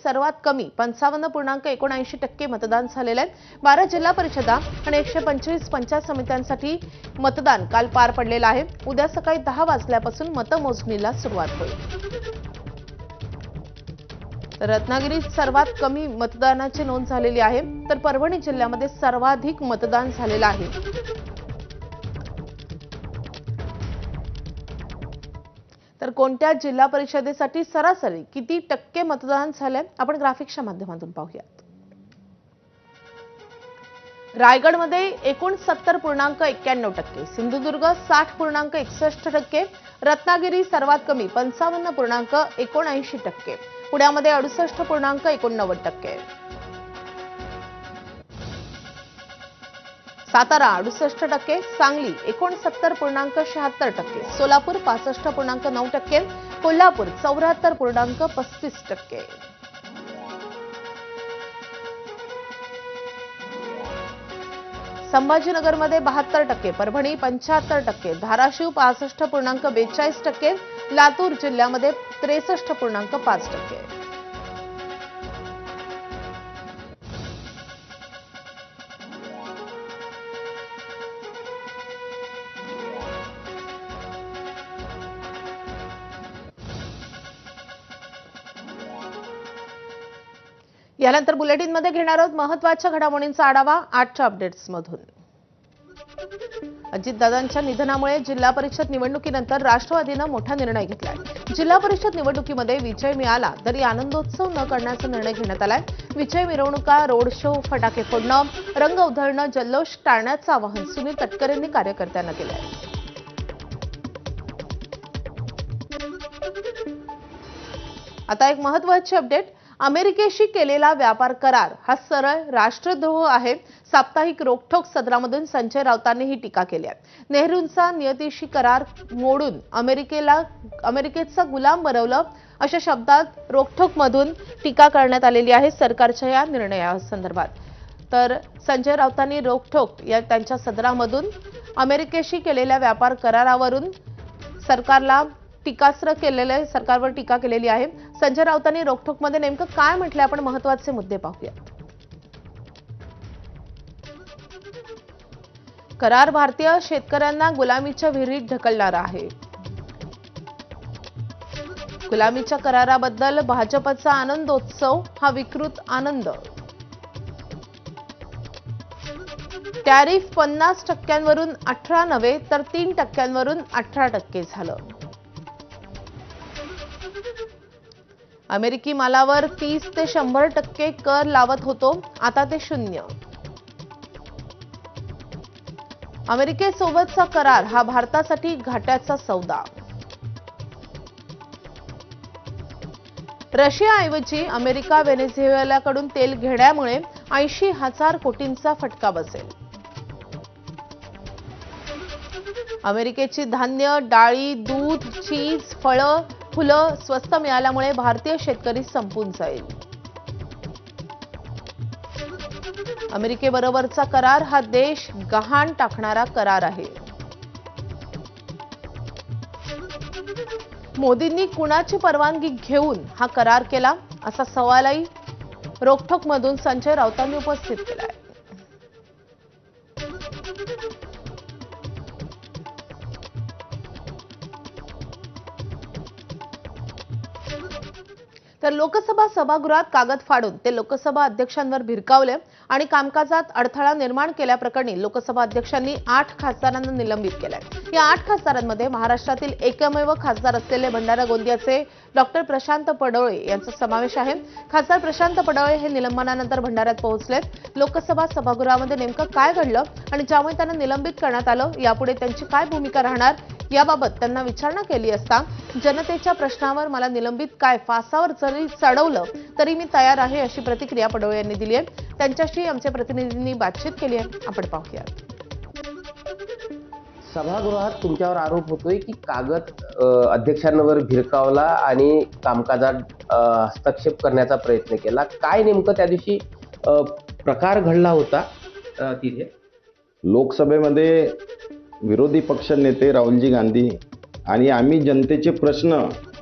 सर्वात कमी 55.79% मतदान झालेले आहे। 12 जिल्हा परिषदा आणि 125 पंचायत समित्यांसाठी मतदान काल पार पडलेलं आहे। उद्या सकाळी 10 वाजल्यापासून मतमोजणीला सुरुवात होईल। रत्नागिरीत सर्वात कमी मतदानाची नोंद झालेली आहे, तर परभणी जिल्ह्यामध्ये सर्वाधिक मतदान झालेलं आहे। तर कोणत्या जिल्हा परिषदेसाठी सरासरी किती टक्के मतदान झाले आपण ग्राफिक्सच्या माध्यमातून पाहूयात। रायगडमध्ये 69.91%, सिंधुदुर्ग 60.61%, रत्नागिरी सर्वात कमी 55.79%, पुण्यामध्ये 68.89%, सातारा 68%, सांगली 69.76%, सोलापूर 65.9%, कोल्हापूर 74.35%. संभाजीनगरमध्ये 72%, परभणी 75%, धाराशिव 65.42%, लातूर जिल्ह्यामध्ये 63.5%. यानंतर बुलेटिनमध्ये घेणार आहोत महत्त्वाच्या घडामोडींचा आढावा आजच्या अपडेट्समधून। अजितदादांच्या निधनामुळे जिल्हा परिषद निवडणुकीनंतर राष्ट्रवादीने मोठा निर्णय घेतलाय। जिल्हा परिषद निवडणुकीमध्ये विजय मिळाला तरी आनंदोत्सव न करण्याचा निर्णय घेण्यात आलाय। विजय मिरवणुका, रोड शो, फटाके फोडणं, रंग उधळणं, जल्लोष टाळण्याचं आवाहन सुनील तटकरेंनी कार्यकर्त्यांना केलंय। आता एक महत्त्वाची अपडेट, अमेरिकेशी केलेला व्यापार करार हा सरळ राष्ट्रद्रोह आहे। साप्ताहिक रोखठोक सदरामधून संजय राऊतांनी ही टीका केली आहे। नेहरूंचा नियतीशी करार मोडून अमेरिकेचा गुलाम बनवलं अशा शब्दात रोखठोक मधून टीका करण्यात आलेली आहे सरकारच्या या निर्णयासंदर्भात। तर संजय राऊतांनी रोखठोक या त्यांच्या सदरामधून अमेरिकेशी केलेल्या व्यापार करारावरून सरकारवर टीका केलेली आहे। संजय राऊतांनी रोखठोकमध्ये नेमकं काय म्हटलंय आपण महत्त्वाचे मुद्दे पाहूयात। करार भारतीय शेतकऱ्यांना गुलामीच्या विहिरीत ढकलणारा आहे। गुलामीच्या कराराबद्दल भाजपचा आनंदोत्सव हा विकृत आनंद। टॅरिफ 50%वरून 18 नव्हे तर 3%वरून 18% झालं। अमेरिकी मालावर 30 ते 100% कर लावत होतो, आता ते 0। अमेरिकेसोबतचा करार हा भारतासाठी घाट्याचा सौदा। रशियाऐवजी अमेरिका व्हेनेझुएलाकडून तेल घेण्यामुळे 80,000 कोटींचा फटका बसेल। अमेरिकेची धान्य, डाळी, दूध, चीज, फळं, फुलं स्वस्त मिळाल्यामुळे भारतीय शेतकरी संपून जाईल। अमेरिकेबरोबरचा करार हा देश गहाण टाकणारा करार आहे। मोदींनी कुणाची परवानगी घेऊन हा करार केला असा सवालही रोखठोकमधून संजय राऊतांनी उपस्थित केला आहे। तर लोकसभा सभागृहात कागद फाडून ते लोकसभा अध्यक्षांवर भिरकावले आणि कामकाजात अडथळा निर्माण केल्याप्रकरणी लोकसभा अध्यक्षांनी 8 खासदारांना निलंबित केलंय। या 8 खासदारांमध्ये महाराष्ट्रातील एकमेव खासदार असलेले भंडारा गोंदियाचे डॉक्टर प्रशांत पडोळे यांचा समावेश आहे। खासदार प्रशांत पडोळे हे निलंबनानंतर भंडाऱ्यात पोहोचलेत। लोकसभा सभागृहामध्ये नेमकं काय घडलं आणि ज्यामुळे त्यांना निलंबित करण्यात आलं, यापुढे त्यांची काय भूमिका राहणार याबाबत त्यांना विचारणा केली असता जनतेच्या प्रश्नावर मला निलंबित काय, फासावर जरी चढवलं तरी मी तयार आहे अशी प्रतिक्रिया पडोळे यांनी दिली आहे। त्यांच्याशी आमच्या प्रतिनिधींनी बातचीत केली आहे, आपण पाहूयात। सभागृहात तुमच्यावर आरोप होतोय की कागद अध्यक्षांवर भिरकावला आणि कामकाजात हस्तक्षेप करण्याचा प्रयत्न केला। काय नेमकं त्या दिवशी प्रकार घडला होता तिथे? लोकसभेमध्ये विरोधी पक्ष नेते राहुलजी गांधी आणि आम्ही जनतेचे प्रश्न,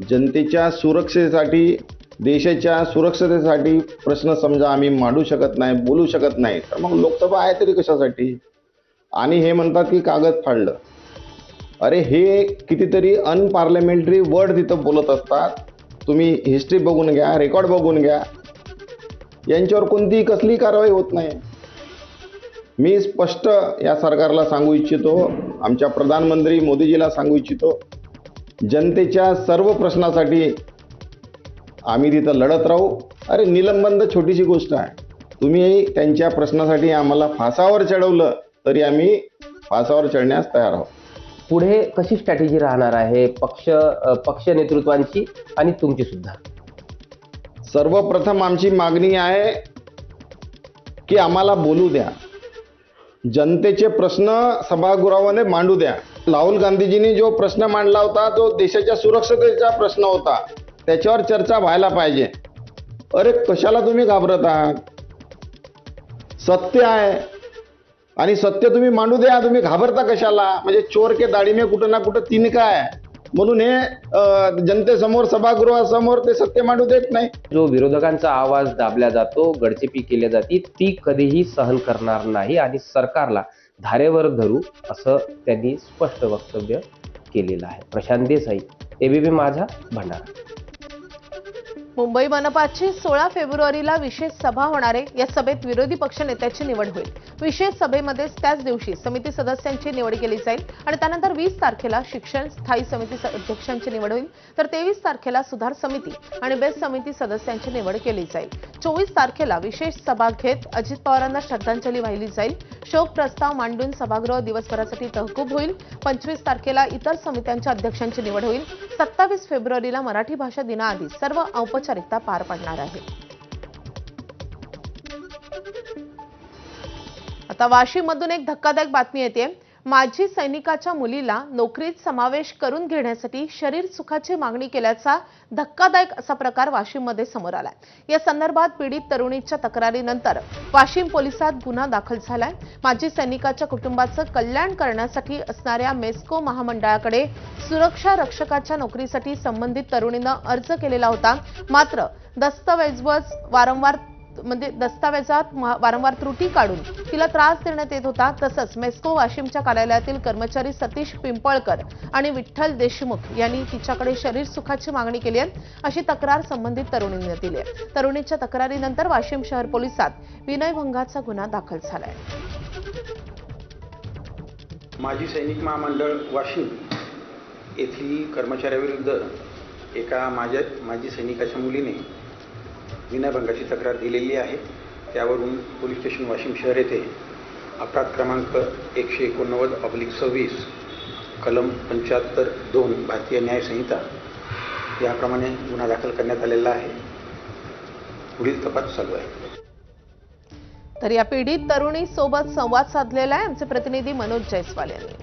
जनतेच्या सुरक्षेसाठी देशाच्या सुरक्षतेसाठी प्रश्न समजा आम्ही मांडू शकत नाही, बोलू शकत नाही, तर मग लोकसभा आहे तरी कशासाठी? आणि हे म्हणतात की कागद फाडलं. अरे हे कितीतरी अनपार्लमेंटरी वर्ड तिथं बोलत असतात. तुम्ही हिस्ट्री बघून घ्या, रेकॉर्ड बघून घ्या. यांच्यावर कोणतीही कसली कारवाई होत नाही. मी स्पष्ट या सरकारला सांगू इच्छितो, आमच्या प्रधानमंत्री मोदीजीला सांगू इच्छितो, जनतेच्या सर्व प्रश्नासाठी आम्ही तिथं लढत राहू. अरे निलंबन तर छोटीशी गोष्ट आहे. तुम्ही त्यांच्या प्रश्नासाठी आम्हाला फासावर चढवलं तरी आम्ही फासावर चढण्यास तयार आहोत. पुढे कशी स्ट्रॅटेजी राहणार आहे पक्ष नेतृत्वांची आणि तुमची सुद्धा? सर्वप्रथम आमची मागणी आहे की आम्हाला बोलू द्या, जनतेचे प्रश्न सभागृहामध्ये मांडू द्या. राहुल गांधीजींनी जो प्रश्न मांडला होता तो देशाच्या सुरक्षतेचा प्रश्न होता, त्याच्यावर चर्चा व्हायला पाहिजे. अरे कशाला तुम्ही घाबरत आहात? सत्य आहे आणि सत्य तुम्ही मांडू द्या. तुम्ही घाबरता कशाला? म्हणजे चोर के दाढी में कुठं ना कुठं तिनका आहे म्हणून हे जनतेसमोर सभागृहासमोर ते सत्य मांडू देत नाही. जो विरोधकांचा आवाज दाबला जातो, गडचेपी केली जाते, ती कधीही सहन करणार नाही आणि सरकारला धारेवर धरू असं त्यांनी स्पष्ट वक्तव्य केलेलं आहे. प्रशांत देसाई, एबीपी माझा, भंडारा. मुंबई मनपाची 16 फेब्रुवारीला विशेष सभा होणार आहे. या सभेत विरोधी पक्षनेत्याची निवड होईल. विशेष सभेमध्येच त्याच दिवशी समिती सदस्यांची निवड केली जाईल आणि त्यानंतर 20 तारखेला शिक्षण स्थायी समिती अध्यक्षांची निवड होईल, तर 23 तारखेला सुधार समिती आणि बेस्ट समिती सदस्यांची निवड केली जाईल. 24 तारखेला विशेष सभा घेत अजित पवारांना श्रद्धांजली वाहिली जाईल. शोक प्रस्ताव मांडून सभागृह दिवसभरासाठी तहकूब होईल. 25 तारखेला इतर समित्यांच्या अध्यक्षांची निवड होईल. 27 फेब्रुवारीला मराठी भाषा दिनाआधी सर्व औपचारिकता पार पडणार आहे. आता वाशीममधून एक धक्कादायक बातमी येते. माजी सैनिकाच्या मुलीला नोकरीत समावेश करून घेण्यासाठी शरीर सुखाची मागणी केल्याचा धक्कादायक असा प्रकार वाशीममध्ये समोर आलाय. या संदर्भात पीडित तरुणीच्या तक्रारीनंतर वाशीम पोलिसात गुन्हा दाखल झालाय. माजी सैनिकाच्या कुटुंबाचं कल्याण करण्यासाठी असणाऱ्या मेस्को महामंडळाकडे सुरक्षा रक्षकाच्या नोकरीसाठी संबंधित तरुणीनं अर्ज केलेला होता. मात्र दस्तावेजात वारंवार त्रुटी काढून तिला त्रास देण्यात येत होता. तसंच मेस्को वाशिमच्या कार्यालयातील कर्मचारी सतीश पिंपळकर आणि विठ्ठल देशमुख यांनी तिच्याकडे शरीर सुखाची मागणी केली आहे अशी तक्रार संबंधित तरुणीने दिली आहे. तरुणीच्या तक्रारीनंतर वाशिम शहर पोलिसात विनयभंगाचा गुन्हा दाखल झालाय. माजी सैनिक महामंडळ वाशिम येथील कर्मचाऱ्याविरुद्ध एका माजी सैनिकाच्या मुलीने विनयभंगाची तक्रार दिलेली आहे. त्यावरून पोलीस स्टेशन वाशिम शहर येथे अपराध क्रमांक 189/26 कलम 75(2) भारतीय न्याय संहिता याप्रमाणे गुन्हा दाखल करण्यात आलेला आहे. पुढील तपास चालू आहे. तर या पीडित तरुणी सोबत संवाद साधलेला आहे आमचे प्रतिनिधी मनोज जयस्वाल यांनी.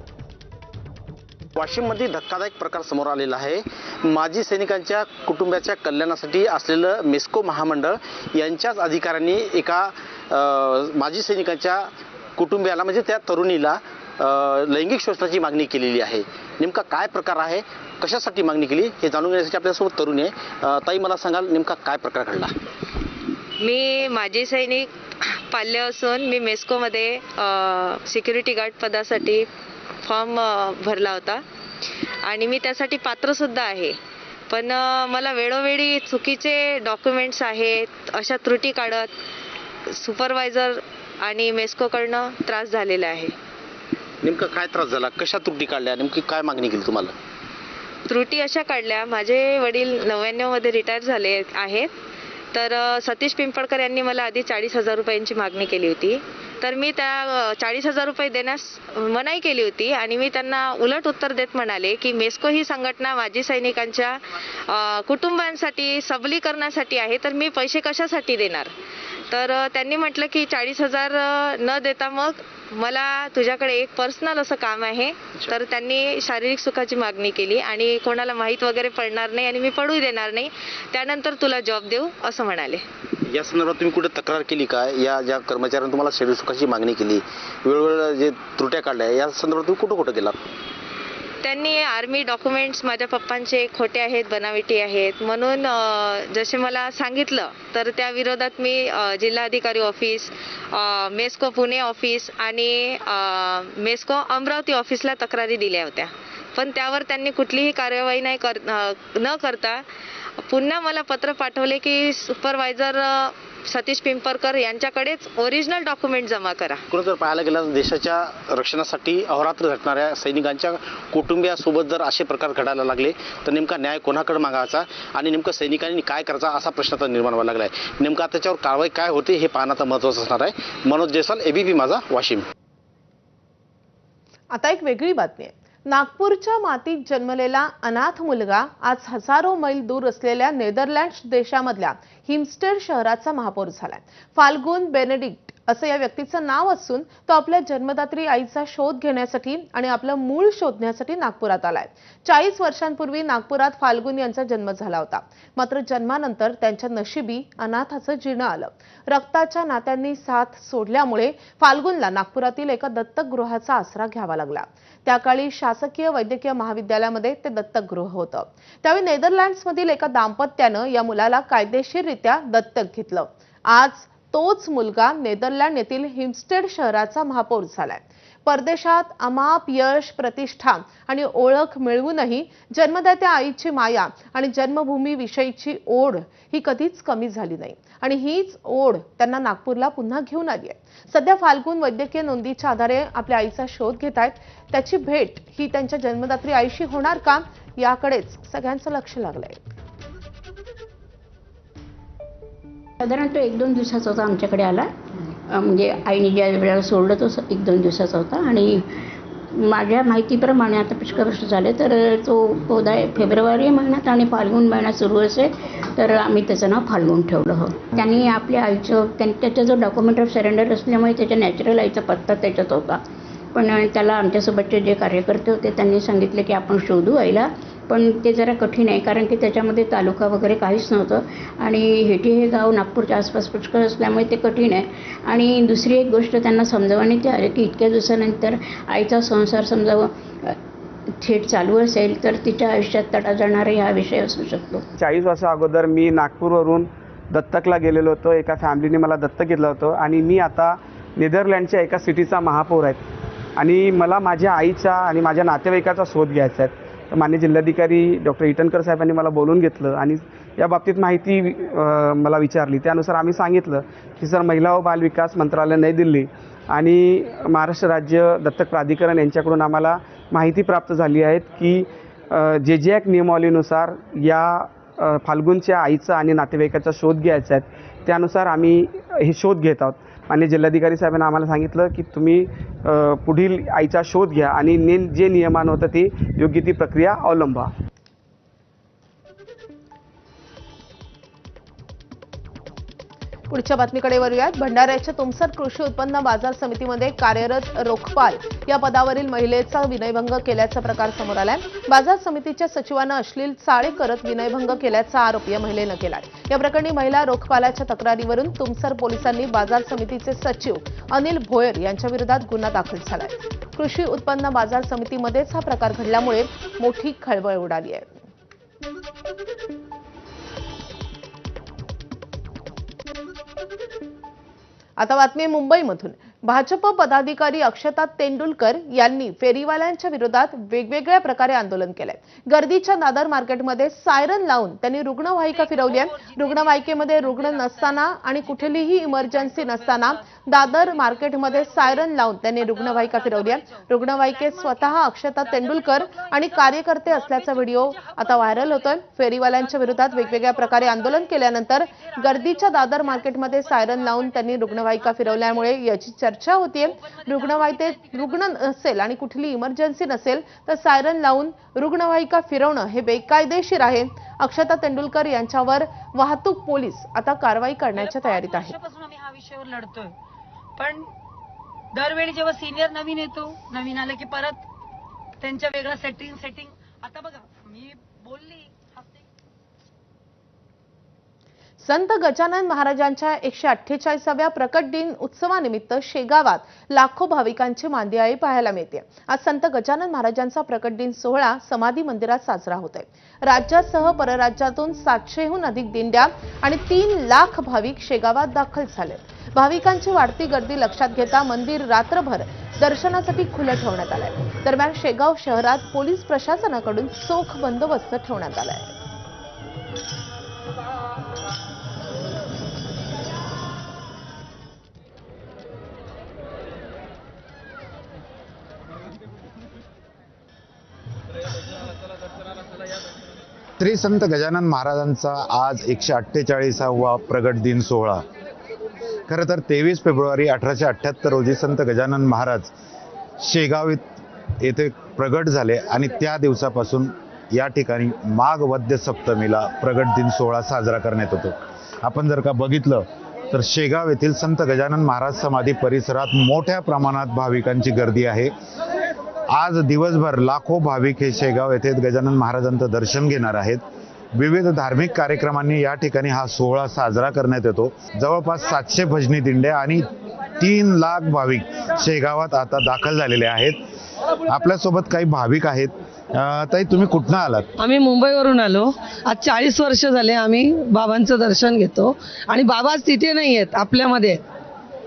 वाशिममध्ये धक्कादायक प्रकार समोर आलेला आहे. माजी सैनिकांच्या कुटुंबाच्या कल्याणासाठी असलेलं मेस्को महामंडळ यांच्याच अधिकाऱ्यांनी एका माजी सैनिकांच्या कुटुंबियाला म्हणजे त्या तरुणीला लैंगिक शोषणाची मागणी केलेली आहे. नेमका काय प्रकार आहे, कशासाठी मागणी केली हे जाणून घेण्यासाठी आपल्यासोबत तरुणी आहे. ताई, मला सांगाल नेमका काय प्रकार घडला? मी माजी सैनिक पाल्य असून मी मेस्कोमध्ये सिक्युरिटी गार्ड पदासाठी फॉर्म भरला होता आणि मी त्यासाठी पात्रसुद्धा आहे. पण मला वेळोवेळी चुकीचे डॉक्युमेंट्स आहेत अशा त्रुटी काढत सुपरवायझर आणि मेस्कोकडनं त्रास झालेला आहे. नेमका काय त्रास झाला, कशा त्रुटी काढल्या, नेमकी काय मागणी केली तुम्हाला? त्रुटी अशा काढल्या, माझे वडील 99 मध्ये रिटायर झाले आहेत. तर सतीश पिंपळकर यांनी मला आधी 40,000 रुपयांची मागणी केली होती. तर मी त्या 40,000 रुपये देण्यास मनाई केली होती आणि मी त्यांना उलट उत्तर देत म्हणाले की मेस्को ही संघटना माजी सैनिकांच्या कुटुंबांसाठी सबलीकरणासाठी आहे, तर मी पैसे कशासाठी देणार. तर त्यांनी म्हटलं की 40,000 न देता मग मला तुझ्याकडे एक पर्सनल असं काम आहे. तर त्यांनी शारीरिक सुखाची मागणी केली आणि कोणाला माहीत वगैरे पडणार नाही आणि मी पडू देणार नाही, त्यानंतर तुला जॉब देऊ असं म्हणाले. या संदर्भात तुम्ही कुठे तक्रार केली का? या ज्या कर्मचाऱ्यांनी तुम्हाला शरीर सुखाची मागणी केली, वेळोवेळी जे त्रुट्या काढल्या, या संदर्भात तुम्ही कुठं गेलात? त्यांनी आर्मी डॉक्युमेंट्स माझ्या पप्पांचे खोटे आहेत, बनावटी आहेत म्हणून जसे मला सांगितलं तर त्या विरोधात मी जिल्हाधिकारी ऑफिस, मेस्को पुणे ऑफिस आणि मेस्को अमरावती ऑफिसला तक्रारी दिल्या होत्या. पण त्यावर त्यांनी कुठलीही कार्यवाही न करता पुन्हा मला पत्र पाठवले की सुपरवायझर सतीश पिंपळकर यांच्याकडेच ओरिजिनल डॉक्युमेंट जमा करा. कुठं जर पाहायला गेलं तर देशाच्या रक्षणासाठी अहोरात्र झटणाऱ्या सैनिकांच्या कुटुंबियासोबत जर असे प्रकार घडायला लागले तर नेमका न्याय कोणाकडे मागायचा आणि नेमकं सैनिकांनी काय करायचा असा प्रश्न आता निर्माण व्हायला लागला आहे. नेमका त्याच्यावर कारवाई काय होते हे पाहणं आता महत्त्वाचं असणार आहे. मनोज जयस्वाल, ABP माझा, वाशिम. आता एक वेगळी बातमी आहे. नागपूरच्या मातीत जन्मलेला अनाथ मुलगा आज हजारो मैल दूर असलेल्या नेदरलँड्स देशामधल्या हिमस्टेड शहराचा महापौर झालाय. फाल्गुन बेनेडिक्ट असं या व्यक्तीचं नाव असून तो आपल्या जन्मदात्री आईचा शोध घेण्यासाठी आणि आपलं मूळ शोधण्यासाठी नागपुरात आलाय. 40 वर्षांपूर्वी नागपुरात फाल्गुन यांचा जन्म झाला होता. मात्र जन्मानंतर त्यांच्या नशिबी अनाथाचं जीर्ण आलं. रक्ताच्या नात्यांनी साथ सोडल्यामुळे फाल्गुनला नागपुरातील एका दत्तकगृहाचा आसरा घ्यावा लागला. त्याकाळी शासकीय वैद्यकीय महाविद्यालयामध्ये ते दत्तकगृह होतं. त्यावेळी नेदरलँड्समधील एका दाम्पत्यानं या मुलाला कायदेशीररित्या दत्तक घेतलं. आज तोच मुलगा नेदरलँड येथील हिमस्टेड शहराचा महापौर झालाय. परदेशात अमाप यश, प्रतिष्ठा आणि ओळख मिळवूनही जन्मदात्या आईची माया आणि जन्मभूमीविषयीची ओढ ही कधीच कमी झाली नाही आणि हीच ओढ त्यांना नागपूरला पुन्हा घेऊन आली आहे. सध्या फाल्गुन वैद्यकीय नोंदीच्या आधारे आपल्या आईचा शोध घेत आहेत. त्याची भेट ही त्यांच्या जन्मदात्री आईशी होणार का, याकडेच सगळ्यांचं लक्ष लागलंय. साधारणतः 1-2 दिवसाचा होता आमच्याकडे आला. म्हणजे आईने ज्या वेळेला सोडलं तो 1-2 दिवसाचा होता आणि माझ्या माहितीप्रमाणे आता पुष्कळ वर्ष झाले तर तो फेब्रुवारी महिन्यात आणि फाल्गुन महिन्यात सुरू असेल तर आम्ही त्याचं नाव फाल्गुन ठेवलं. हो, त्यांनी आपल्या आईचं त्याचा जो डॉक्युमेंट ऑफ सरेंडर असल्यामुळे त्याच्या नॅचरल आईचा पत्ता त्याच्यात होता. पण त्याला आमच्यासोबतचे जे कार्यकर्ते होते त्यांनी सांगितले की आपण शोधू आईला, पण ते जरा कठीण आहे कारण की त्याच्यामध्ये तालुका वगैरे काहीच नव्हतं आणि हेटी हे गाव नागपूरच्या आसपास पुष्कळ असल्यामुळे ते कठीण आहे. आणि दुसरी एक गोष्ट त्यांना समजावण्यात आली की इतक्या दिवसानंतर आईचा संसार समजा थेट चालू असेल तर तिच्या आयुष्यात तडा जाणारा हा विषय असू शकतो. 40 वर्षा अगोदर मी नागपूरवरून दत्तकला गेलेलो होतो. एका फॅमिलीने मला दत्तक घेतलं होतं आणि मी आता नेदरलँडच्या एका सिटीचा महापौर आहे आणि मला माझ्या आईचा आणि माझ्या नातेवाईकाचा शोध घ्यायचा आहे. तर माननीय जिल्हाधिकारी डॉक्टर इटनकर साहेबांनी मला बोलवून घेतलं आणि या बाबतीत माहिती मला विचारली. त्यानुसार आम्ही सांगितलं की सर, महिला व बाल विकास मंत्रालय नवी दिल्ली आणि महाराष्ट्र राज्य दत्तक प्राधिकरण यांच्याकडून आम्हाला माहिती प्राप्त झाली आहे की जे ॲक्ट नियमावलीनुसार या फाल्गुनच्या आईचा आणि नातेवाईकाचा शोध घ्यायचा आहे. त्यानुसार आम्ही हे शोध घेत आहोत. माननीय जिल्हाधिकारी साहेबांनी आम्हाला सांगितलं की तुम्ही पुढील आईचा शोध घ्या आणि जे नियमान होतं ते योग्य ती प्रक्रिया अवलंबा. पुढच्या बातमीकडे वळूयात. भंडाऱ्याच्या तुमसर कृषी उत्पन्न बाजार समितीमध्ये कार्यरत रोखपाल या पदावरील महिलेचा विनयभंग केल्याचा प्रकार समोर आलाय. बाजार समितीच्या सचिवानं अश्लील चाळे करत विनयभंग केल्याचा आरोप या महिलेनं केलाय. या प्रकरणी महिला रोखपालाच्या तक्रारीवरून तुमसर पोलिसांनी बाजार समितीचे सचिव अनिल भोयर यांच्या विरोधात गुन्हा दाखल झालाय. कृषी उत्पन्न बाजार समितीमध्येच हा प्रकार घडल्यामुळे मोठी खळबळ उडाली आहे. आता बातमी मुंबईमधून. भाजप पदाधिकारी अक्षता तेंडुलकर यांनी फेरीवाल्यांच्या विरोधात वेगवेगळ्या प्रकारे आंदोलन केलंय. गर्दीच्या दादर मार्केटमध्ये सायरन लावून त्यांनी रुग्णवाहिका फिरवली आहे. रुग्णवाहिकेमध्ये रुग्ण नसताना आणि कुठलीही इमर्जन्सी नसताना दादर मार्केटमध्ये सायरन लावून त्यांनी रुग्णवाहिका फिरवली आहे. रुग्णवाहिकेत स्वतः अक्षता तेंडुलकर आणि कार्यकर्ते असल्याचा व्हिडिओ आता व्हायरल होतोय. फेरीवाल्यांच्या विरोधात वेगवेगळ्या प्रकारे आंदोलन केल्यानंतर गर्दीच्या दादर मार्केटमध्ये सायरन लावून त्यांनी रुग्णवाहिका फिरवल्यामुळे याची चर्चा होतीये. रुग्णवाहिकेत रुग्ण नसेल आणि कुठली इमर्जन्सी नसेल तर सायरन लावून रुग्णवाहिका फिरवणं हे बेकायदेशीर आहे. अक्षता तेंडुलकर यांच्यावर वाहतूक पोलीस आता कारवाई करण्याच्या तयारीत आहेत. आम्ही हा विषयावर लढतोय, पण दरवेळी जेव्हा सिनियर नवीन येतो, नवीन आलं की परत त्यांच्या वेगळं सेटिंग आता बघा मी बोलली. संत गजानन महाराजांच्या 148व्या प्रकट दिन उत्सवानिमित्त शेगावात लाखो भाविकांची मांदियाळी पाहायला मिळते। आज संत गजानन महाराजांचा प्रकट दिन सोहळा समाधी मंदिरात साजरा होतोय। राज्यासह परराज्यातून 700हून अधिक दिंड्या आणि 3 लाख भाविक शेगावात दाखल झाले। भाविकांची वाढती गर्दी लक्षात घेता मंदिर रात्रभर दर्शनासाठी खुलं ठेवण्यात आलंय। दरम्यान शेगाव शहरात पोलीस प्रशासनाकडून चोख बंदोबस्त ठेवण्यात आलाय। श्री संत गजानन महाराजांचा आज 148वा प्रगट दिन सोहळा। खरं तर 23 फेब्रुवारी 1878 रोजी संत गजानन महाराज शेगाव येथे प्रगट झाले आणि त्या दिवसापासून या ठिकाणी माघ वद्य सप्तमीला प्रगट दिन सोहळा साजरा करण्यात येतो। आपण जर का बघितलं तर शेगाव येथील संत गजानन महाराज समाधी परिसरात मोठ्या प्रमाणात भाविकांची गर्दी आहे। आज दिवसभर लाखो भाविक हे शेगाव येथे गजानन महाराजांचं दर्शन घेणार आहेत। विविध धार्मिक कार्यक्रमांनी या ठिकाणी हा सोहळा साजरा करण्यात येतो। जवळपास 700 भजनी दिंड्या आणि 3 लाख भाविक शेगावात आता दाखल झालेले आहेत। आपल्यासोबत काही भाविक आहेत। ताई, तुम्ही कुठनं आलात? आम्ही मुंबईवरून आलो। आज 40 वर्ष झाले आम्ही बाबांचं दर्शन घेतो आणि बाबाच तिथे नाही आहेत, आपल्यामध्ये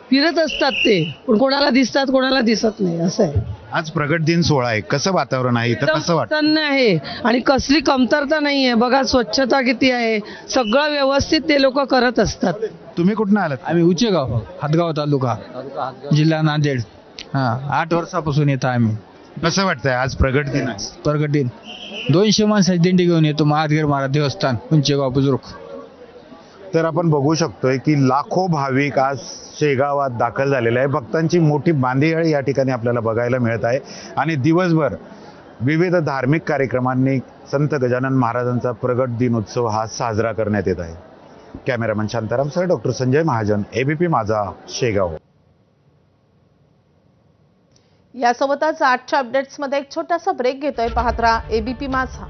फिरत असतात ते, पण कोणाला दिसतात कोणाला दिसत नाही, असं आहे। आज प्रगट दिन सोहळा आहे, कसं वातावरण आहे इथं, कसं वाटतं? प्रसन्न आहे आणि कसली कमतरता नाही आहे। बघा स्वच्छता किती आहे, सगळं व्यवस्थित ते लोक करत असतात। तुम्ही कुठनं आलात? आम्ही उचेगाव, हातगाव तालुका, जिल्हा नांदेड। 8 वर्षापासून येतो आम्ही। कसं वाटतंय आज प्रगट दिन आहे? प्रगट दिन 200 माणसाची दिंडी घेऊन येतो महादेव महाराज देवस्थान उंचेगाव बुजुर्ग। तर आपण बघू शकतोय की लाखो भाविक आज शेगावात दाखल झालेले आहे। भक्तांची मोठी मांदियाळी या ठिकाणी आपल्याला बघायला मिळत आहे आणि दिवसभर विविध धार्मिक कार्यक्रमांनी संत गजानन महाराजांचा प्रगट दिन उत्सव हा साजरा करण्यात येत आहे। Cameraman Shantaram sir, doctor Sanjay Mahajan, ABP माझा, शेगाव। यासोबतच आजच्या अपडेट्समध्ये एक छोटासा ब्रेक घेतोय। पाहत राहा एबीपी माझा।